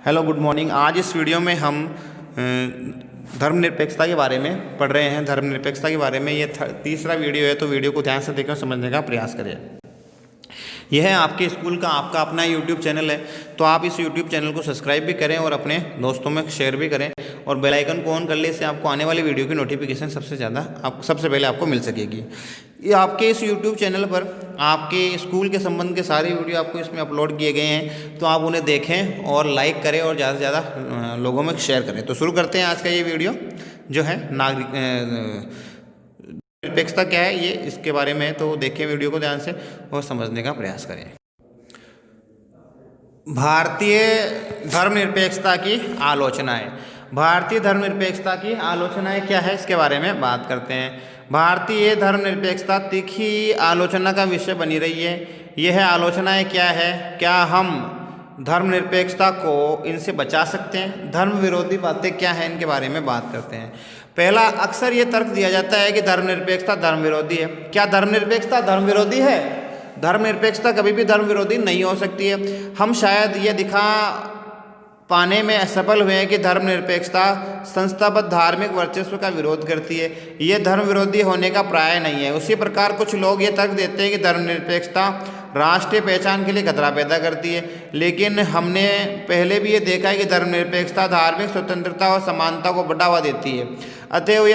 Hello good morning. आज इस video में हम धर्मनिरपेक्षता के बारे में पढ़ रहे हैं। धर्मनिरपेक्षता के बारे में ये तीसरा वीडियो है, तो वीडियो को ध्यान से देखें और समझने का प्रयास करें। यह है आपके स्कूल का आपका अपना यूट्यूब चैनल है, तो आप इस यूट्यूब चैनल को सब्सक्राइब भी करें और अपने दोस्तों में शेयर भी करें और बेल आइकन को ऑन कर ले, इससे आपको आने वाली वीडियो की नोटिफिकेशन सबसे पहले आपको मिल सकेगी। ये आपके इस यूट्यूब चैनल पर आपके स्कूल के संबंध के सारे वीडियो आपको इसमें अपलोड किए गए हैं, तो आप उन्हें देखें और लाइक करें और ज़्यादा से ज़्यादा लोगों में शेयर करें। तो शुरू करते हैं आज का ये वीडियो जो है निरपेक्षता क्या है, ये इसके बारे में। तो देखें वीडियो को ध्यान से और समझने का प्रयास करें। भारतीय धर्मनिरपेक्षता की आलोचनाएं। भारतीय धर्मनिरपेक्षता की आलोचनाएं क्या है, इसके बारे में बात करते हैं। भारतीय धर्मनिरपेक्षता तीखी आलोचना का विषय बनी रही है। यह आलोचनाएं क्या है, क्या हम धर्मनिरपेक्षता को इनसे बचा सकते हैं? धर्म विरोधी बातें क्या हैं, इनके बारे में बात करते हैं। पहला, अक्सर ये तर्क दिया जाता है कि धर्मनिरपेक्षता धर्म विरोधी है। क्या धर्मनिरपेक्षता धर्म विरोधी है? धर्मनिरपेक्षता कभी भी धर्म विरोधी नहीं हो सकती है। हम शायद ये दिखा पाने में असफल हुए हैं कि धर्मनिरपेक्षता संस्थागत धार्मिक वर्चस्व का विरोध करती है। ये धर्म विरोधी होने का प्राय नहीं है। उसी प्रकार कुछ लोग ये तर्क देते हैं कि धर्मनिरपेक्षता राष्ट्रीय पहचान के लिए खतरा पैदा करती है, लेकिन हमने पहले भी ये देखा है कि धर्मनिरपेक्षता धार्मिक स्वतंत्रता और समानता को बढ़ावा देती है। अतएव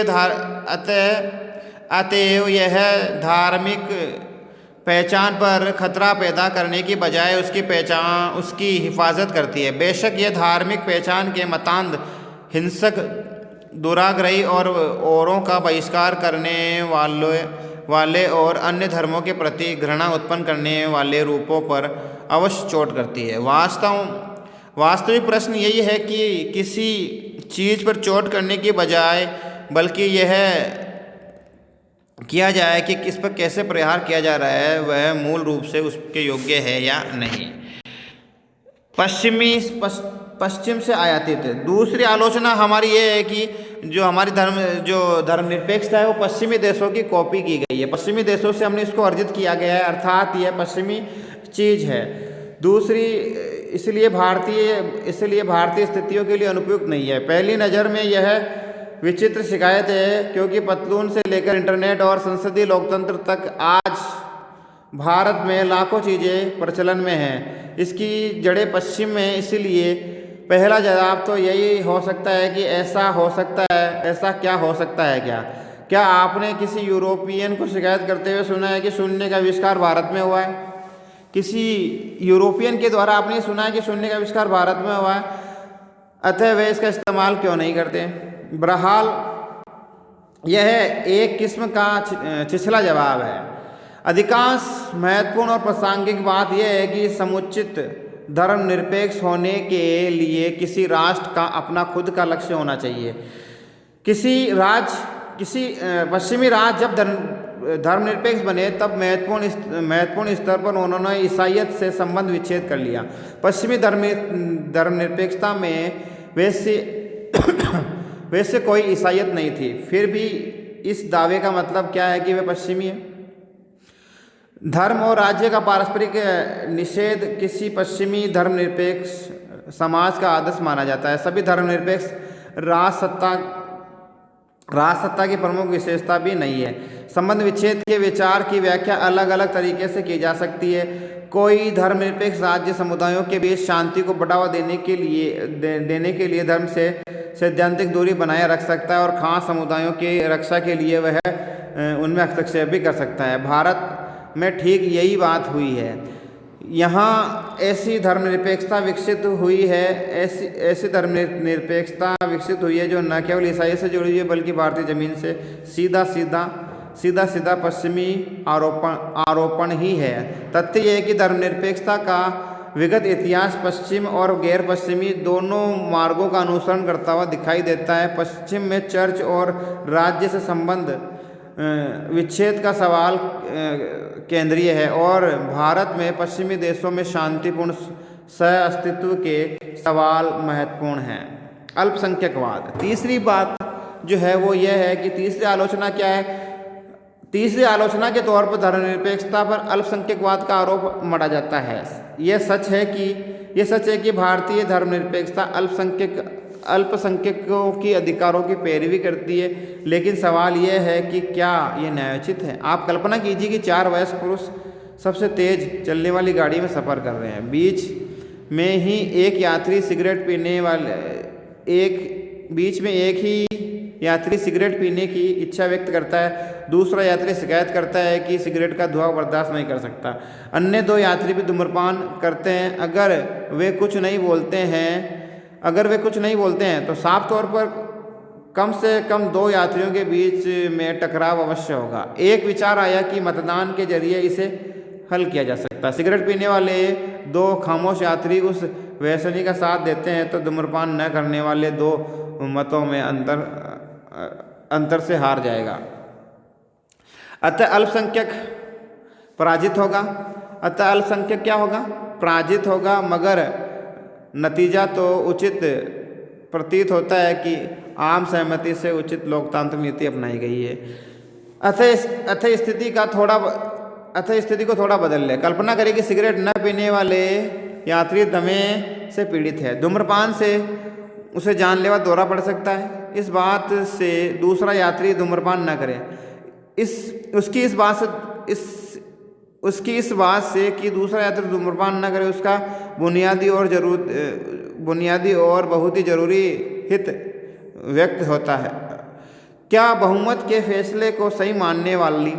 यह धार्मिक पहचान पर खतरा पैदा करने की बजाय उसकी हिफाजत करती है। बेशक यह धार्मिक पहचान के मतांध, हिंसक, दुराग्रही और औरों का बहिष्कार करने वाले और अन्य धर्मों के प्रति घृणा उत्पन्न करने वाले रूपों पर अवश्य चोट करती है। वास्तविक प्रश्न यही है कि किसी चीज़ पर चोट करने की बजाय बल्कि यह किया जाए कि इस पर कैसे प्रहार किया जा रहा है, वह मूल रूप से उसके योग्य है या नहीं। पश्चिम से आयातित। दूसरी आलोचना हमारी ये है कि जो हमारी धर्मनिरपेक्षता है वो पश्चिमी देशों की कॉपी की गई है। पश्चिमी देशों से हमने इसको अर्जित किया गया है, अर्थात यह पश्चिमी चीज़ है। दूसरी, इसलिए भारतीय स्थितियों के लिए अनुपयुक्त नहीं है। पहली नज़र में यह विचित्र शिकायत है, क्योंकि पतलून से लेकर इंटरनेट और संसदीय लोकतंत्र तक आज भारत में लाखों चीज़ें प्रचलन में हैं। इसकी जड़ें पश्चिम में। इसीलिए पहला जवाब तो यही हो सकता है कि ऐसा हो सकता है। ऐसा क्या हो सकता है? क्या आपने किसी यूरोपियन को शिकायत करते हुए सुना है कि शून्य का आविष्कार भारत में हुआ है? किसी यूरोपियन के द्वारा आपने सुना है कि शून्य का आविष्कार भारत में हुआ है, अतः वे इसका इस्तेमाल क्यों नहीं करते? बहरहाल यह एक किस्म का छिछला जवाब है। अधिकांश महत्वपूर्ण और प्रासंगिक बात यह है कि समुचित धर्मनिरपेक्ष होने के लिए किसी राष्ट्र का अपना खुद का लक्ष्य होना चाहिए। पश्चिमी राज्य जब धर्मनिरपेक्ष बने तब महत्वपूर्ण स्तर पर उन्होंने ईसाइयत से संबंध विच्छेद कर लिया। पश्चिमी धर्मनिरपेक्षता में वैसे कोई ईसाइयत नहीं थी, फिर भी इस दावे का मतलब क्या है कि वे पश्चिमी है? धर्म और राज्य का पारस्परिक निषेध किसी पश्चिमी धर्मनिरपेक्ष समाज का आदर्श माना जाता है। सभी धर्मनिरपेक्ष राजसत्ता की प्रमुख विशेषता भी नहीं है। संबंध विच्छेद के विचार की व्याख्या अलग अलग तरीके से की जा सकती है। कोई धर्मनिरपेक्ष राज्य समुदायों के बीच शांति को बढ़ावा देने के लिए धर्म से सैद्धांतिक दूरी बनाए रख सकता है और खास समुदायों की रक्षा के लिए वह उनमें हस्तक्षेप भी कर सकता है। भारत में ठीक यही बात हुई है। यहाँ ऐसी धर्मनिरपेक्षता विकसित हुई है जो न केवल ईसाई से जुड़ी हुई है बल्कि भारतीय जमीन से सीधा पश्चिमी आरोपण ही है। तथ्य यह है कि धर्मनिरपेक्षता का विगत इतिहास पश्चिम और गैर पश्चिमी दोनों मार्गों का अनुसरण करता हुआ दिखाई देता है। पश्चिम में चर्च और राज्य से संबंध विच्छेद का सवाल केंद्रीय है और भारत में पश्चिमी देशों में शांतिपूर्ण सह अस्तित्व के सवाल महत्वपूर्ण हैं। अल्पसंख्यकवाद। तीसरी बात जो है वो यह है कि तीसरी आलोचना क्या है? तीसरी आलोचना के तौर पर धर्मनिरपेक्षता पर अल्पसंख्यकवाद का आरोप मढ़ा जाता है। यह सच है कि ये सच है कि भारतीय धर्मनिरपेक्षता अल्पसंख्यकों की अधिकारों की पैरवी करती है, लेकिन सवाल यह है कि क्या ये न्यायोचित है। आप कल्पना कीजिए कि 4 वयस्क पुरुष सबसे तेज चलने वाली गाड़ी में सफ़र कर रहे हैं। बीच में एक ही यात्री सिगरेट पीने की इच्छा व्यक्त करता है। दूसरा यात्री शिकायत करता है कि सिगरेट का धुआं बर्दाश्त नहीं कर सकता। अन्य 2 यात्री भी धूम्रपान करते हैं। अगर वे कुछ नहीं बोलते हैं तो साफ तौर पर कम से कम 2 यात्रियों के बीच में टकराव अवश्य होगा। एक विचार आया कि मतदान के जरिए इसे हल किया जा सकता है। सिगरेट पीने वाले 2 खामोश यात्री उस व्यसनी का साथ देते हैं तो धूम्रपान न करने वाले 2 मतों में अंतर से हार जाएगा। अतः अल्पसंख्यक क्या होगा? पराजित होगा, मगर नतीजा तो उचित प्रतीत होता है कि आम सहमति से उचित लोकतांत्रिक नीति अपनाई गई है। अतः स्थिति को थोड़ा बदल ले। कल्पना करें कि सिगरेट न पीने वाले यात्री दमे से पीड़ित है। धूम्रपान से उसे जानलेवा दौरा पड़ सकता है। इस बात से दूसरा यात्री धूम्रपान न करे, उसकी इस बात से कि दूसरा यात्री धूम्रपान न करे उसका बुनियादी और बहुत ही जरूरी हित व्यक्त होता है। क्या बहुमत के फैसले को सही मानने वाली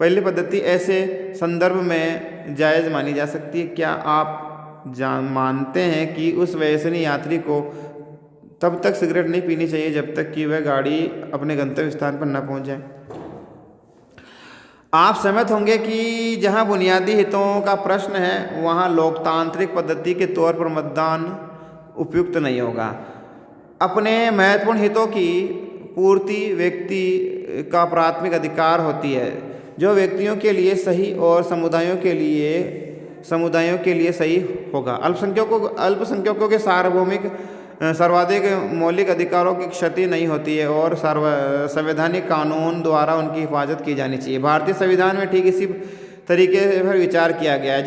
पहली पद्धति ऐसे संदर्भ में जायज़ मानी जा सकती है? क्या आप मानते हैं कि उस व्यसनी यात्री को तब तक सिगरेट नहीं पीनी चाहिए जब तक कि वह गाड़ी अपने गंतव्य स्थान पर न पहुंच जाए? आप सहमत होंगे कि जहां बुनियादी हितों का प्रश्न है वहां लोकतांत्रिक पद्धति के तौर पर मतदान उपयुक्त नहीं होगा। अपने महत्वपूर्ण हितों की पूर्ति व्यक्ति का प्राथमिक अधिकार होती है, जो व्यक्तियों के लिए सही और समुदायों के लिए सही होगा। अल्पसंख्यकों के सर्वाधिक मौलिक अधिकारों की क्षति नहीं होती है और संवैधानिक कानून द्वारा उनकी हिफाजत की जानी चाहिए। भारतीय संविधान में ठीक इसी तरीके पर विचार किया गया है।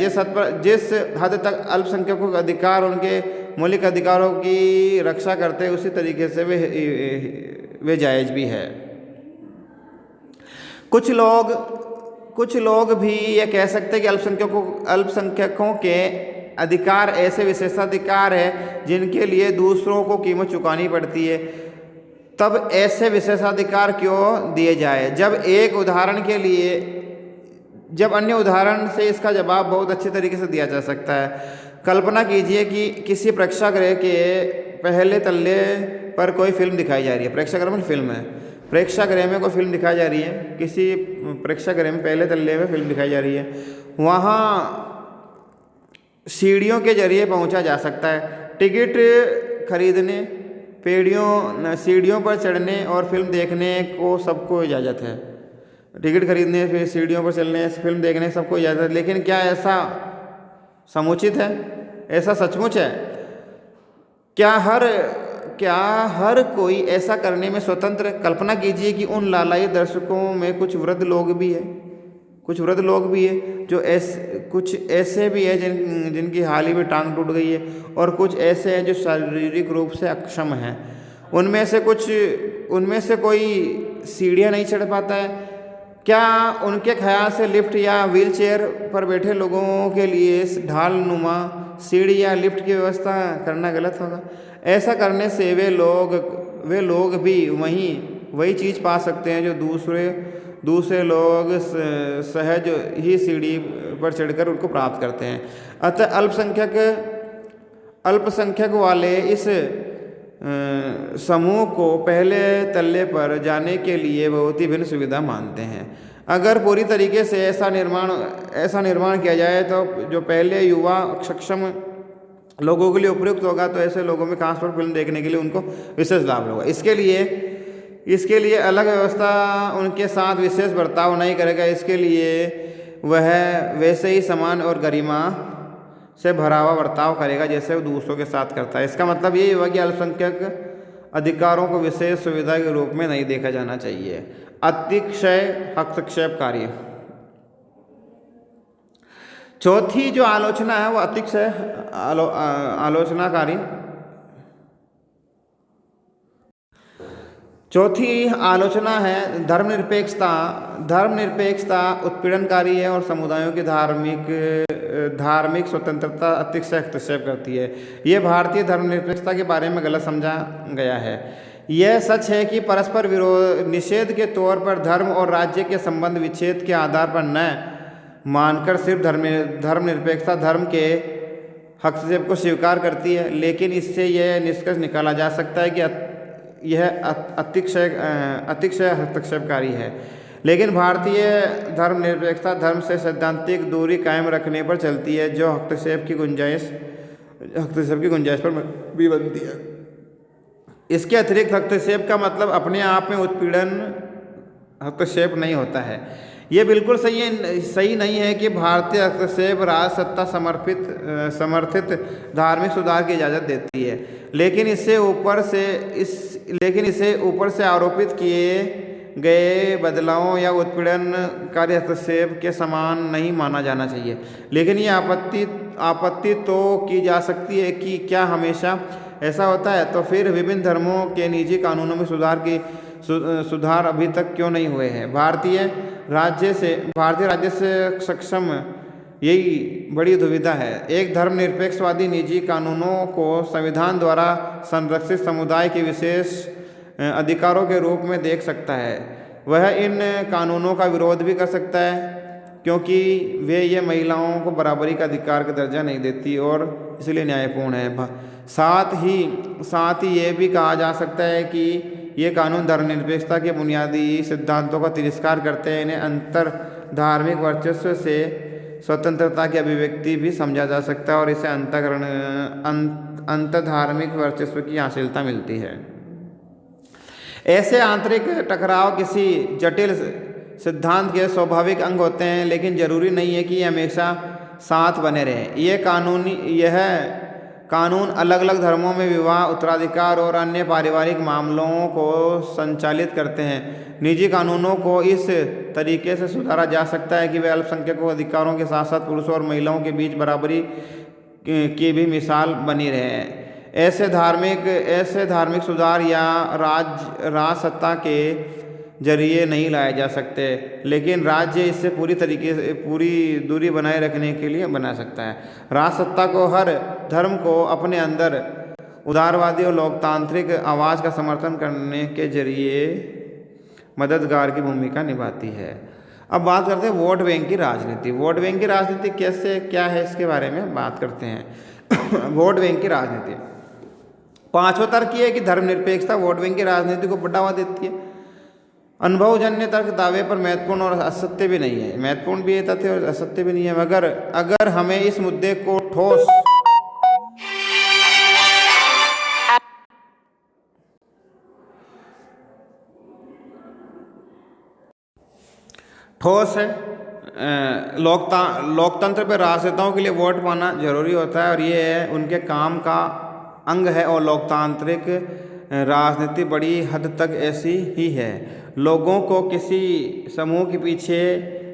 जिस हद तक अल्पसंख्यकों का अधिकार उनके मौलिक अधिकारों की रक्षा करते हैं, उसी तरीके से वे जायज़ भी है। कुछ लोग भी ये कह सकते हैं कि अल्पसंख्यकों के अधिकार ऐसे विशेषाधिकार है जिनके लिए दूसरों को कीमत चुकानी पड़ती है। तब ऐसे विशेषाधिकार क्यों दिए जाए जब अन्य उदाहरण से इसका जवाब बहुत अच्छे तरीके से दिया जा सकता है। कल्पना कीजिए कि किसी प्रेक्षागृह के पहले तल्ले पर कोई फिल्म दिखाई जा रही है। प्रेक्षागृह में फिल्म है, प्रेक्षागृह में कोई फिल्म दिखाई जा रही है, किसी प्रेक्षागृह में पहले तल्ले में फिल्म दिखाई जा रही है। वहाँ सीढ़ियों के जरिए पहुंचा जा सकता है। टिकट खरीदने, सीढ़ियों पर चढ़ने और फिल्म देखने को सबको इजाज़त है। टिकट खरीदने, फिर सीढ़ियों पर चलने, फिल्म देखने सबको इजाज़त है। लेकिन क्या ऐसा समुचित है? ऐसा सचमुच है? क्या हर कोई ऐसा करने में स्वतंत्र? कल्पना कीजिए कि उन लालाई दर्शकों में कुछ वृद्ध लोग भी हैं जो कुछ ऐसे भी है जिनकी हाल ही में टांग टूट गई है, और कुछ ऐसे हैं जो शारीरिक रूप से अक्षम हैं। उनमें से कोई सीढ़ियाँ नहीं चढ़ पाता है। क्या उनके ख्याल से लिफ्ट या व्हीलचेयर पर बैठे लोगों के लिए ढालनुमा सीढ़ी या लिफ्ट की व्यवस्था करना गलत होगा? ऐसा करने से वे लोग भी वही चीज़ पा सकते हैं जो दूसरे लोग सहज ही सीढ़ी पर चढ़कर उनको प्राप्त करते हैं। अतः अल्पसंख्यक वाले इस समूह को पहले तल्ले पर जाने के लिए बहुत ही भिन्न सुविधा मानते हैं। अगर पूरी तरीके से ऐसा निर्माण किया जाए तो जो पहले युवा सक्षम लोगों के लिए उपयुक्त होगा, तो ऐसे लोगों में खासतौर पर फिल्म देखने के लिए उनको विशेष लाभ होगा। इसके लिए अलग व्यवस्था उनके साथ विशेष बर्ताव नहीं करेगा। इसके लिए वह वैसे ही समान और गरिमा से भरा हुआ बर्ताव करेगा जैसे वो दूसरों के साथ करता है। इसका मतलब यही हुआ कि अल्पसंख्यक अधिकारों को विशेष सुविधा के रूप में नहीं देखा जाना चाहिए। अतिशय हस्तक्षेप कार्य। चौथी जो आलोचना है वो अतिशय आलोचनाकारी। चौथी आलोचना है धर्मनिरपेक्षता। धर्मनिरपेक्षता उत्पीड़नकारी है और समुदायों की धार्मिक स्वतंत्रता अतिशय हस्तक्षेप करती है। ये भारतीय धर्मनिरपेक्षता के बारे में गलत समझा गया है। यह सच है कि परस्पर विरोध निषेध के तौर पर धर्म और राज्य के संबंध विच्छेद के आधार पर न मानकर सिर्फ धर्मनिरपेक्षता धर्म के हस्तक्षेप को स्वीकार करती है, लेकिन इससे यह निष्कर्ष निकाला जा सकता है कि यह अतिशय हस्तक्षेपकारी है। लेकिन भारतीय धर्मनिरपेक्षता धर्म से सैद्धांतिक दूरी कायम रखने पर चलती है, जो हस्तक्षेप की गुंजाइश पर भी बनती है। इसके अतिरिक्त हस्तक्षेप का मतलब अपने आप में उत्पीड़न हस्तक्षेप नहीं होता है। ये बिल्कुल सही नहीं है कि भारतीय हस्तक्षेप राजसत्ता समर्थित धार्मिक सुधार की इजाज़त देती है, लेकिन इसे ऊपर से आरोपित किए गए बदलावों या उत्पीड़नकारी हस्तक्षेप के समान नहीं माना जाना चाहिए। लेकिन ये आपत्ति तो की जा सकती है कि क्या हमेशा ऐसा होता है? तो फिर विभिन्न धर्मों के निजी कानूनों में सुधार अभी तक क्यों नहीं हुए हैं? भारतीय राज्य से सक्षम यही बड़ी दुविधा है। एक धर्मनिरपेक्षवादी निजी कानूनों को संविधान द्वारा संरक्षित समुदाय के विशेष अधिकारों के रूप में देख सकता है। वह इन कानूनों का विरोध भी कर सकता है क्योंकि वे ये महिलाओं को बराबरी का अधिकार का दर्जा नहीं देती और इसलिए न्यायपूर्ण है। साथ ही ये भी कहा जा सकता है कि ये कानून धर्मनिरपेक्षता के बुनियादी सिद्धांतों का तिरस्कार करते हैं। इन्हें अंतर धार्मिक वर्चस्व से स्वतंत्रता की अभिव्यक्ति भी समझा जा सकता है और इसे अंतर्धार्मिक वर्चस्व की हासिलता मिलती है। ऐसे आंतरिक टकराव किसी जटिल सिद्धांत के स्वाभाविक अंग होते हैं, लेकिन जरूरी नहीं है कि ये हमेशा साथ बने रहें। यह कानून अलग अलग धर्मों में विवाह, उत्तराधिकार और अन्य पारिवारिक मामलों को संचालित करते हैं। निजी कानूनों को इस तरीके से सुधारा जा सकता है कि वे अल्पसंख्यकों अधिकारों के साथ साथ पुरुषों और महिलाओं के बीच बराबरी की भी मिसाल बनी रहे। ऐसे धार्मिक सुधार या राजसत्ता के जरिए नहीं लाए जा सकते, लेकिन राज्य इससे पूरी दूरी बनाए रखने के लिए बना सकता है। राजसत्ता को हर धर्म को अपने अंदर उदारवादी और लोकतांत्रिक आवाज़ का समर्थन करने के जरिए मददगार की भूमिका निभाती है। अब बात करते हैं वोट बैंक की राजनीति। वोट बैंक की राजनीति क्या है इसके बारे में बात करते हैं। वोट बैंक की राजनीति, पांचवा तर्क ये है कि धर्मनिरपेक्षता वोट बैंक की राजनीति को बढ़ावा देती है। अनुभवजन्य तर्क दावे पर महत्वपूर्ण और असत्य भी नहीं है। महत्वपूर्ण भी है तथ्य और असत्य भी नहीं है, मगर अगर हमें इस मुद्दे को ठोस है लोकतंत्र पर राजनेताओं के लिए वोट पाना जरूरी होता है और ये है उनके काम का अंग है, और लोकतांत्रिक राजनीति बड़ी हद तक ऐसी ही है। लोगों को किसी समूह के पीछे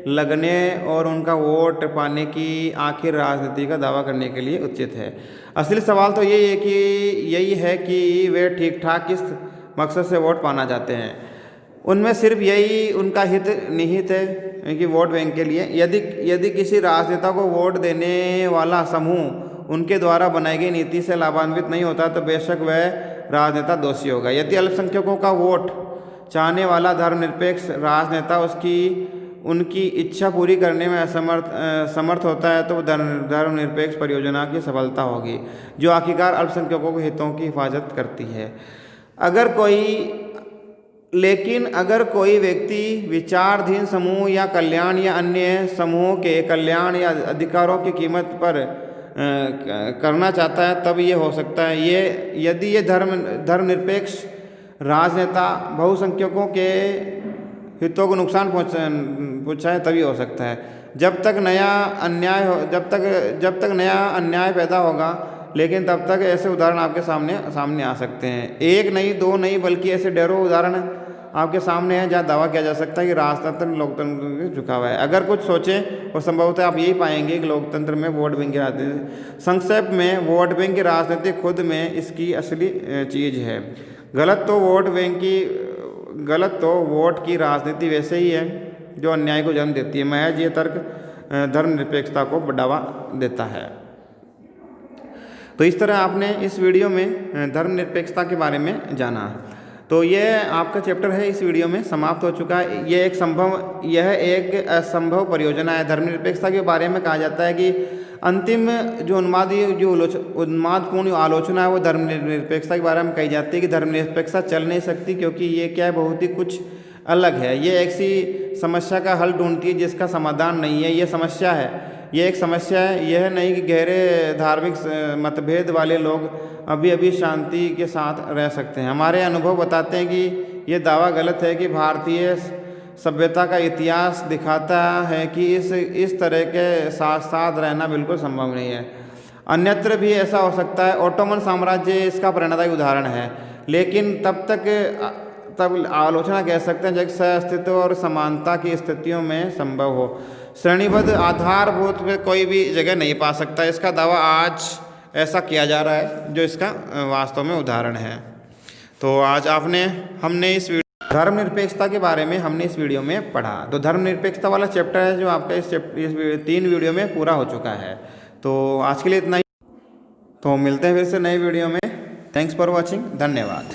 लगने और उनका वोट पाने की आखिर राजनीति का दावा करने के लिए उचित है। असली सवाल तो यही है कि वे ठीक ठाक किस मकसद से वोट पाना चाहते हैं। उनमें सिर्फ यही उनका हित निहित है कि वोट बैंक के लिए। यदि किसी राजनेता को वोट देने वाला समूह उनके द्वारा बनाई गई नीति से लाभान्वित नहीं होता तो बेशक वह राजनेता दोषी होगा। यदि अल्पसंख्यकों का वोट चाहने वाला धर्मनिरपेक्ष राजनेता उनकी इच्छा पूरी करने में समर्थ होता है तो धर्मनिरपेक्ष परियोजना की सफलता होगी, जो आखिरकार अल्पसंख्यकों के हितों की हिफाजत करती है। अगर कोई व्यक्ति विचाराधीन समूह या कल्याण या अन्य समूह के कल्याण या अधिकारों की कीमत पर करना चाहता है तब ये हो सकता है। यदि ये धर्मनिरपेक्ष राजनेता बहुसंख्यकों के हितों को नुकसान पहुंचाए तभी हो सकता है। जब तक नया अन्याय पैदा होगा, लेकिन तब तक ऐसे उदाहरण आपके सामने आ सकते हैं। एक नहीं, दो नहीं, बल्कि ऐसे ढेरों उदाहरण आपके सामने है जहाँ दावा किया जा सकता है कि राजतंत्र लोकतंत्र के झुका हुआ है। अगर कुछ सोचें और संभवतः आप यही पाएंगे कि लोकतंत्र में वोट बैंक की राजनीति, संक्षेप में वोट बैंक की राजनीति खुद में इसकी असली चीज़ है। गलत तो वोट की राजनीति वैसे ही है जो अन्याय को जन्म देती है। महज ये तर्क धर्मनिरपेक्षता को बढ़ावा देता है। तो इस तरह आपने इस वीडियो में धर्मनिरपेक्षता के बारे में जाना। तो ये आपका चैप्टर है इस वीडियो में समाप्त हो चुका है। यह एक असंभव परियोजना है। धर्मनिरपेक्षता के बारे में कहा जाता है कि अंतिम जो उन्मादपूर्ण आलोचना है वो धर्मनिरपेक्षता के बारे में कही जाती है कि धर्मनिरपेक्षता चल नहीं सकती, क्योंकि ये क्या है, बहुत ही कुछ अलग है। ये ऐसी समस्या का हल ढूंढती है जिसका समाधान नहीं है। ये समस्या है, ये एक समस्या है। यह नहीं कि गहरे धार्मिक मतभेद वाले लोग अभी शांति के साथ रह सकते हैं। हमारे अनुभव बताते हैं कि ये दावा गलत है कि भारतीय सभ्यता का इतिहास दिखाता है कि इस तरह के साथ साथ रहना बिल्कुल संभव नहीं है। अन्यत्र भी ऐसा हो सकता है। ओटोमन साम्राज्य इसका प्रेरणादायी उदाहरण है, लेकिन तब आलोचना कह सकते हैं जब सह-अस्तित्व और समानता की स्थितियों में संभव हो। श्रेणीबद्ध आधारभूत पे कोई भी जगह नहीं पा सकता। इसका दावा आज ऐसा किया जा रहा है जो इसका वास्तव में उदाहरण है। तो आज हमने इस धर्मनिरपेक्षता के बारे में हमने इस वीडियो में पढ़ा। तो धर्मनिरपेक्षता वाला चैप्टर है जो आपका इस 3 वीडियो में पूरा हो चुका है। तो आज के लिए इतना ही। तो मिलते हैं फिर से नए वीडियो में। Thanks for watching. धन्यवाद।